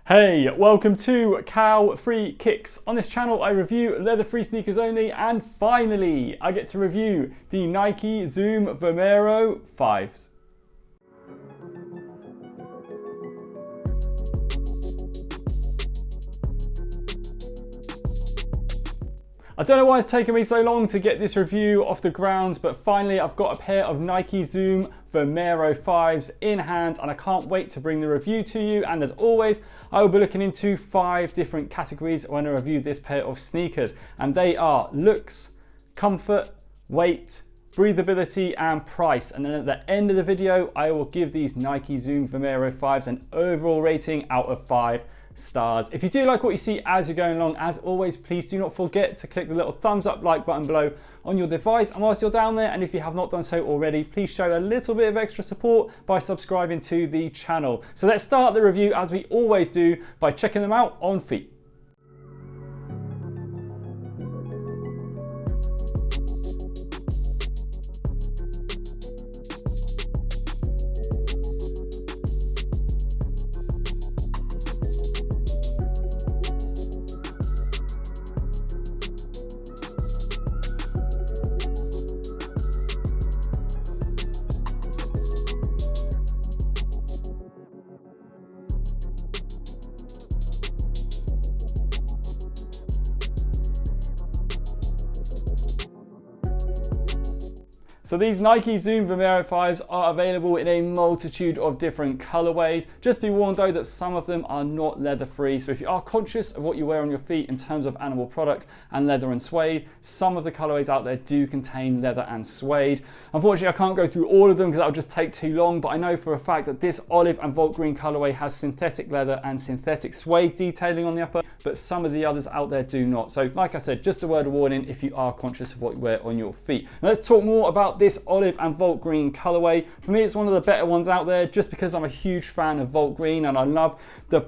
Hey, welcome to Cow Free Kicks. On this channel I review leather-free sneakers only, and finally I get to review the Nike Zoom Vomero 5s. I don't know why it's taken me so long to get this review off the ground, but finally I've got a pair of Nike Zoom Vomero 5s in hand and I can't wait to bring the review to you. And as always, I will be looking into 5 different categories when I review this pair of sneakers, and they are looks, comfort, weight, breathability and price. And then at the end of the video I will give these Nike Zoom Vomero 5s an overall rating out of 5 stars. If you do like what you see as you're going along, as always, please do not forget to click the little thumbs up like button below on your device. And whilst you're down there, and if you have not done so already, please show a little bit of extra support by subscribing to the channel. So let's start the review as we always do by checking them out on feet. So these Nike Zoom Vomero 5s are available in a multitude of different colorways. Just be warned though that some of them are not leather free. So if you are conscious of what you wear on your feet in terms of animal products and leather and suede, some of the colorways out there do contain leather and suede. Unfortunately, I can't go through all of them because that would just take too long, but I know for a fact that this olive and volt green colorway has synthetic leather and synthetic suede detailing on the upper, but some of the others out there do not. So like I said, just a word of warning if you are conscious of what you wear on your feet. Now let's talk more about this olive and volt green colorway. For me, it's one of the better ones out there just because I'm a huge fan of volt green and I love the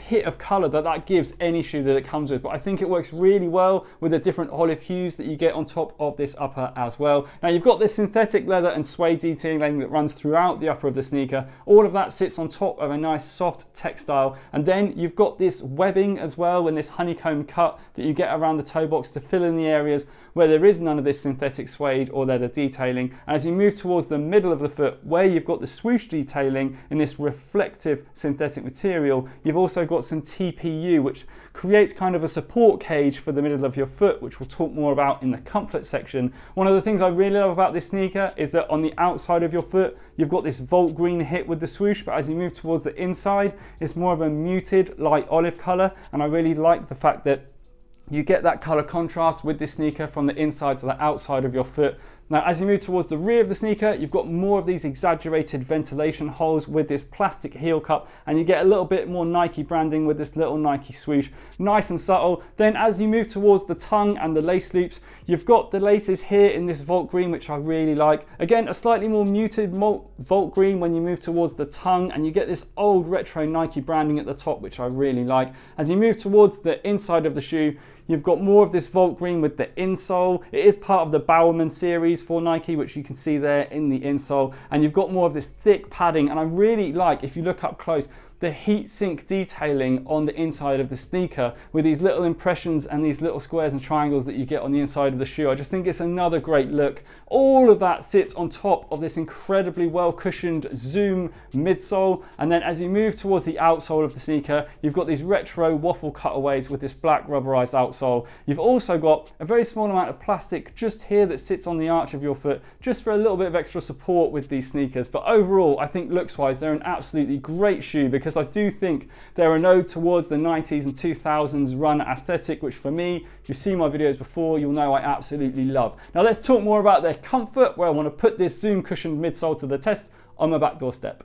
hit of color that gives any shoe that it comes with. But I think it works really well with the different olive hues that you get on top of this upper as well. Now you've got this synthetic leather and suede detailing that runs throughout the upper of the sneaker. All of that sits on top of a nice soft textile, and then you've got this webbing as well and this honeycomb cut that you get around the toe box to fill in the areas where there is none of this synthetic suede or leather detailing. And as you move towards the middle of the foot where you've got the swoosh detailing in this reflective synthetic material, you've also got some TPU, which creates kind of a support cage for the middle of your foot, which we'll talk more about in the comfort section. One of the things I really love about this sneaker is that on the outside of your foot you've got this volt green hit with the swoosh, but as you move towards the inside it's more of a muted light olive color, and I really like the fact that you get that color contrast with this sneaker from the inside to the outside of your foot. Now, as you move towards the rear of the sneaker, you've got more of these exaggerated ventilation holes with this plastic heel cup, and you get a little bit more Nike branding with this little Nike swoosh. Nice and subtle. Then as you move towards the tongue and the lace loops, you've got the laces here in this volt green, which I really like. Again, a slightly more muted volt green when you move towards the tongue, and you get this old retro Nike branding at the top, which I really like. As you move towards the inside of the shoe, you've got more of this volt green with the insole. It is part of the Bowerman series for Nike, which you can see there in the insole. And you've got more of this thick padding. And I really like, if you look up close, the heat sink detailing on the inside of the sneaker with these little impressions and these little squares and triangles that you get on the inside of the shoe. I just think it's another great look. All of that sits on top of this incredibly well cushioned Zoom midsole. And then as you move towards the outsole of the sneaker, you've got these retro waffle cutaways with this black rubberized outsole. You've also got a very small amount of plastic just here that sits on the arch of your foot, just for a little bit of extra support with these sneakers. But overall, I think looks wise, they're an absolutely great shoe, because I do think they're a nod towards the 90s and 2000s run aesthetic, which for me, if you've seen my videos before, you'll know I absolutely love. Now let's talk more about their comfort, where I want to put this Zoom cushioned midsole to the test on my back doorstep.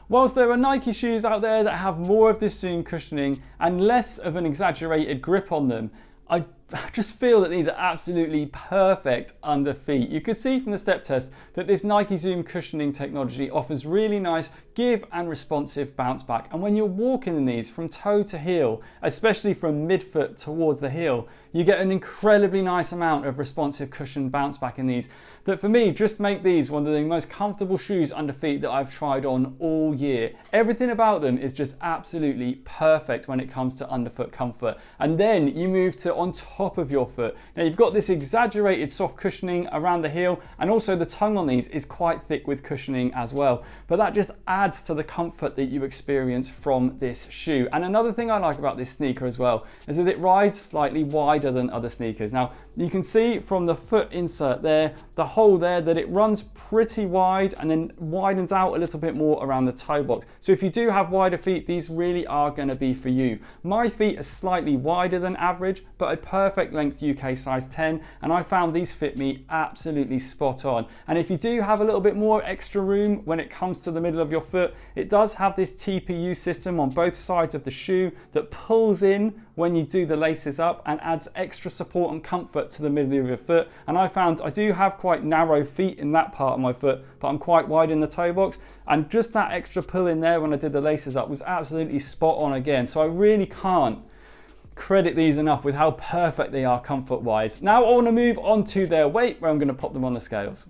Whilst there are Nike shoes out there that have more of this Zoom cushioning and less of an exaggerated grip on them, I I just feel that these are absolutely perfect under feet. You can see from the step test that this Nike Zoom cushioning technology offers really nice give and responsive bounce back. And when you're walking in these from toe to heel, especially from midfoot towards the heel, you get an incredibly nice amount of responsive cushion bounce back in these that for me just make these one of the most comfortable shoes under feet that I've tried on all year. Everything about them is just absolutely perfect when it comes to underfoot comfort. And then you move to on top of your foot. Now you've got this exaggerated soft cushioning around the heel, and also the tongue on these is quite thick with cushioning as well. But that just adds to the comfort that you experience from this shoe. And another thing I like about this sneaker as well is that it rides slightly wider than other sneakers. Now you can see from the foot insert there, the hole there, that it runs pretty wide and then widens out a little bit more around the toe box. So if you do have wider feet, these really are going to be for you. My feet are slightly wider than average, but a perfect length UK size 10, and I found these fit me absolutely spot on. And if you do have a little bit more extra room when it comes to the middle of your foot, it does have this TPU system on both sides of the shoe that pulls in when you do the laces up and adds extra support and comfort to the middle of your foot. And I found I do have quite narrow feet in that part of my foot, but I'm quite wide in the toe box, and just that extra pull in there when I did the laces up was absolutely spot on again. So I really can't credit these enough with how perfect they are comfort wise. Now I want to move on to their weight, where I'm going to pop them on the scales.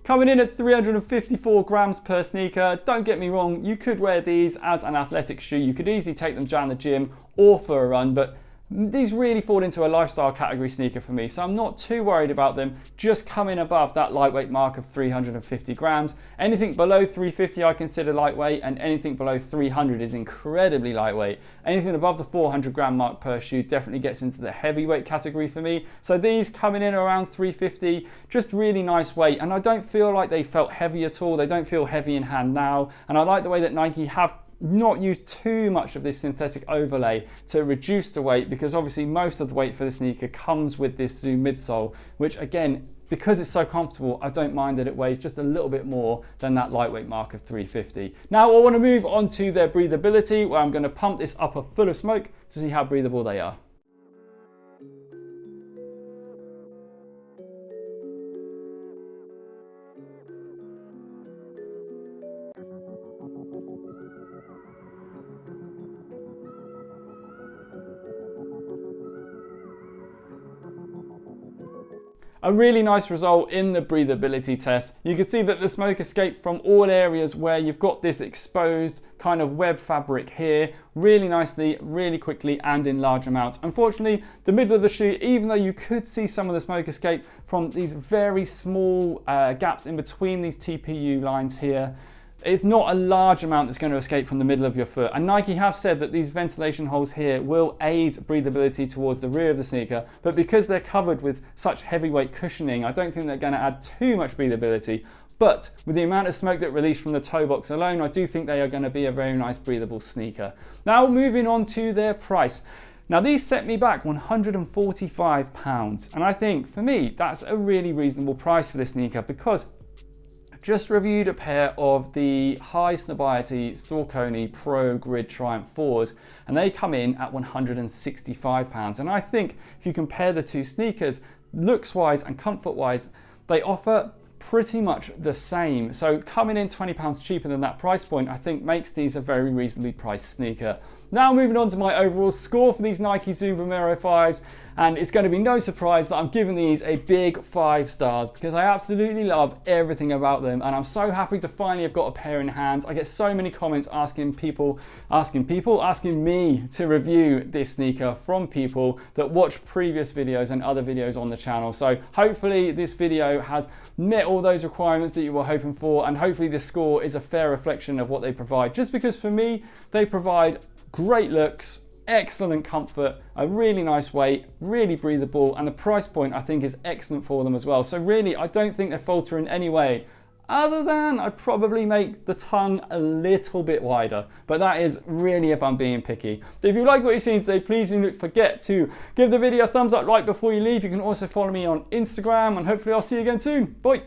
Coming in at 354 grams per sneaker. Don't get me wrong, you could wear these as an athletic shoe. You could easily take them down the gym or for a run, but these really fall into a lifestyle category sneaker for me, so I'm not too worried about them just coming above that lightweight mark of 350 grams. Anything below 350 I consider lightweight, and anything below 300 is incredibly lightweight. Anything above the 400 gram mark per shoe definitely gets into the heavyweight category for me. So these coming in around 350, just really nice weight, and I don't feel like they felt heavy at all. They don't feel heavy in hand now, and I like the way that Nike have not use too much of this synthetic overlay to reduce the weight, because obviously most of the weight for the sneaker comes with this Zoom midsole, which again, because it's so comfortable, I don't mind that it weighs just a little bit more than that lightweight mark of 350. Now I want to move on to their breathability, where I'm going to pump this upper full of smoke to see how breathable they are. A really nice result in the breathability test. You can see that the smoke escaped from all areas where you've got this exposed kind of web fabric here, really nicely, really quickly, and in large amounts. Unfortunately, the middle of the shoe, even though you could see some of the smoke escape from these very small gaps in between these TPU lines here, it's not a large amount that's going to escape from the middle of your foot. And Nike have said that these ventilation holes here will aid breathability towards the rear of the sneaker, but because they're covered with such heavyweight cushioning, I don't think they're going to add too much breathability. But with the amount of smoke that released from the toe box alone, I do think they are going to be a very nice breathable sneaker. Now moving on to their price. Now these set me back £145, and I think for me that's a really reasonable price for this sneaker, because just reviewed a pair of the high snobiety Saucony Pro Grid Triumph 4s, and they come in at £165. And I think if you compare the two sneakers, looks wise and comfort wise, they offer pretty much the same. So coming in £20 cheaper than that price point, I think makes these a very reasonably priced sneaker. Now moving on to my overall score for these Nike Zoom Vomero 5s, and it's going to be no surprise that I'm giving these a big 5 stars, because I absolutely love everything about them, and I'm so happy to finally have got a pair in hand. I get so many comments asking me to review this sneaker from people that watch previous videos and other videos on the channel. So hopefully this video has met all those requirements that you were hoping for, and hopefully this score is a fair reflection of what they provide, just because for me they provide great looks, excellent comfort, a really nice weight, really breathable, and the price point I think is excellent for them as well. So really I don't think they falter in any way, other than I'd probably make the tongue a little bit wider, but that is really if I'm being picky. So if you like what you've seen today, please don't forget to give the video a thumbs up right before you leave. You can also follow me on Instagram, and hopefully I'll see you again soon. Bye.